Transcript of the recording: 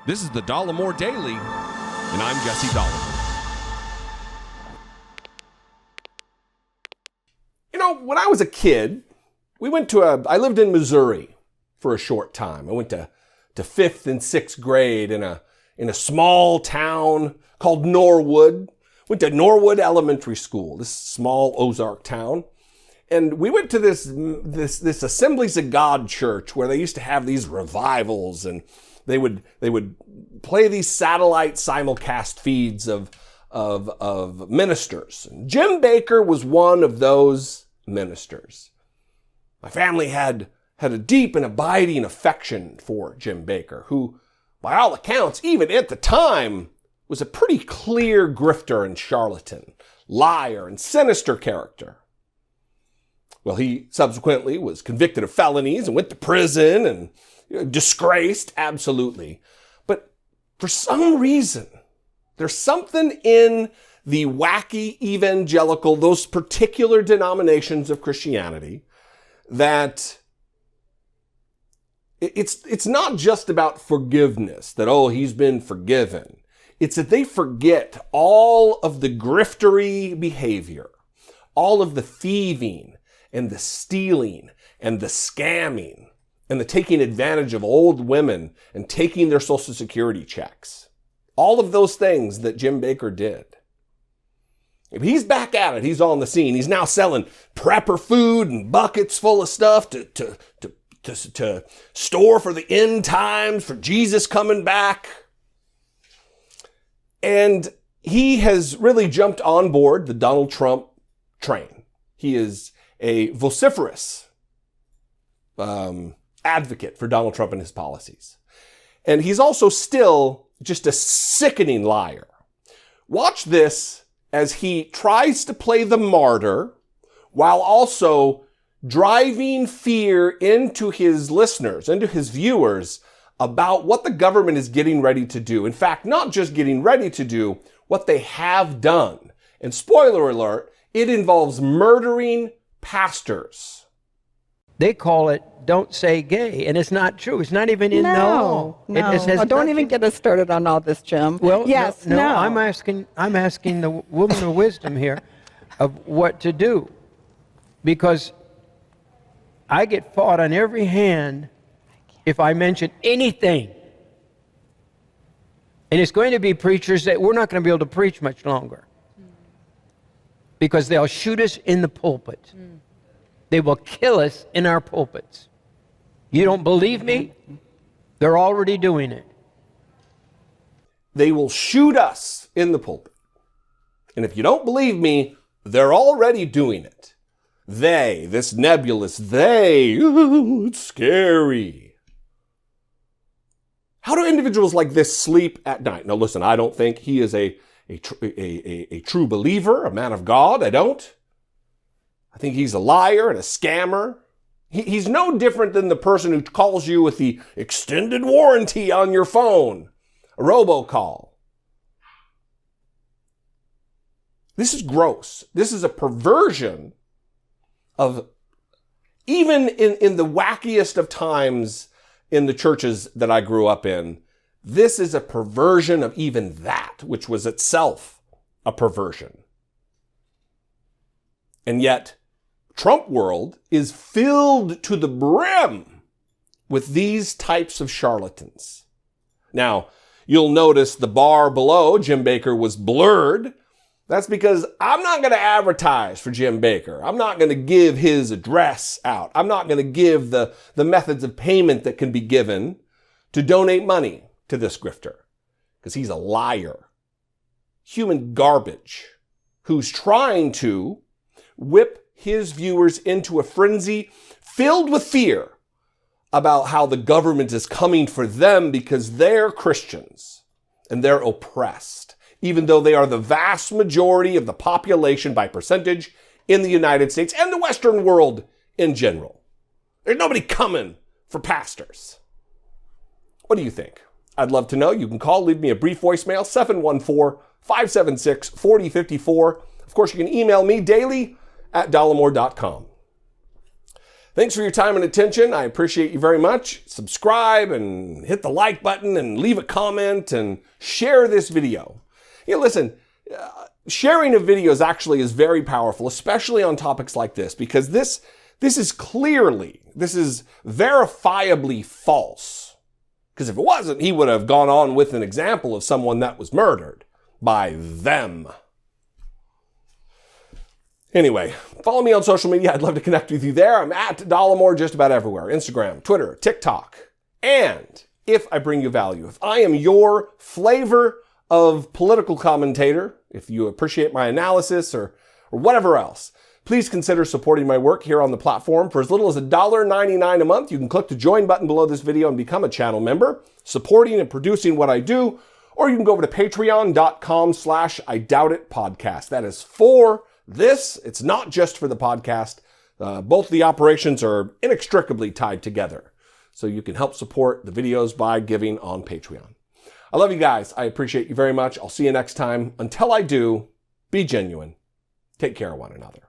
This is the Dollemore Daily, and I'm Jesse Dollemore. You know, when I was a kid, I lived in Missouri for a short time. I went to 5th and 6th grade in a small town called Norwood. Went to Norwood Elementary School, this small Ozark town. And we went to this Assemblies of God church where they used to have these revivals, and they would play these satellite simulcast feeds of ministers. And Jim Bakker was one of those ministers. My family had a deep and abiding affection for Jim Bakker, who, by all accounts, even at the time, was a pretty clear grifter and charlatan, liar and sinister character. Well, he subsequently was convicted of felonies and went to prison and disgraced, absolutely. But for some reason, there's something in the wacky evangelical, those particular denominations of Christianity, that it's not just about forgiveness, that, oh, he's been forgiven. It's that they forget all of the griftery behavior, all of the thieving and the stealing and the scamming and the taking advantage of old women and taking their Social Security checks. All of those things that Jim Bakker did. He's back at it. He's on the scene. He's now selling prepper food and buckets full of stuff to store for the end times, for Jesus coming back. And he has really jumped on board the Donald Trump train. He is a vociferous advocate for Donald Trump and his policies. And he's also still just a sickening liar. Watch this as he tries to play the martyr while also driving fear into his listeners, into his viewers, about what the government is getting ready to do. In fact, not just getting ready to do, what they have done. And spoiler alert, it involves murdering pastors. They call it "don't say gay," and it's not true. It's not even in the law. No. Don't even get us started on all this, Jim. Well, yes, no. I'm asking the woman of wisdom here of what to do, because I get fought on every hand if I mention anything. And it's going to be preachers that we're not going to be able to preach much longer, because they'll shoot us in the pulpit. They will kill us in our pulpits. You don't believe me? They're already doing it. They will shoot us in the pulpit. And if you don't believe me, they're already doing it. They, this nebulous they, ooh, it's scary. How do individuals like this sleep at night? Now listen, I don't think he is a true believer, a man of God. I don't. I think he's a liar and a scammer. He's no different than the person who calls you with the extended warranty on your phone, a robocall. This is gross. This is a perversion of, even in the wackiest of times in the churches that I grew up in, this is a perversion of even that, which was itself a perversion. And yet, Trump world is filled to the brim with these types of charlatans. Now, you'll notice the bar below Jim Bakker was blurred. That's because I'm not going to advertise for Jim Bakker. I'm not going to give his address out. I'm not going to give the methods of payment that can be given to donate money to this grifter, because he's a liar, human garbage, who's trying to whip his viewers into a frenzy filled with fear about how the government is coming for them because they're Christians and they're oppressed, even though they are the vast majority of the population by percentage in the United States and the Western world in general. There's nobody coming for pastors. What do you think? I'd love to know. You can call, leave me a brief voicemail, 714-576-4054. Of course, you can email me daily@dollemore.com. Thanks for your time and attention. I appreciate you very much. Subscribe and hit the like button and leave a comment and share this video. Listen, sharing of videos actually is very powerful, especially on topics like this, because this is verifiably false. Because if it wasn't, he would have gone on with an example of someone that was murdered by them. Anyway, follow me on social media. I'd love to connect with you there. I'm at Dollemore just about everywhere. Instagram, Twitter, TikTok. And if I bring you value, if I am your flavor of political commentator, if you appreciate my analysis or whatever else, please consider supporting my work here on the platform. For as little as $1.99 a month, you can click the join button below this video and become a channel member, supporting and producing what I do. Or you can go over to patreon.com/IDoubtItPodcast. That is for this. It's not just for the podcast. Both the operations are inextricably tied together. So you can help support the videos by giving on Patreon. I love you guys. I appreciate you very much. I'll see you next time. Until I do, be genuine. Take care of one another.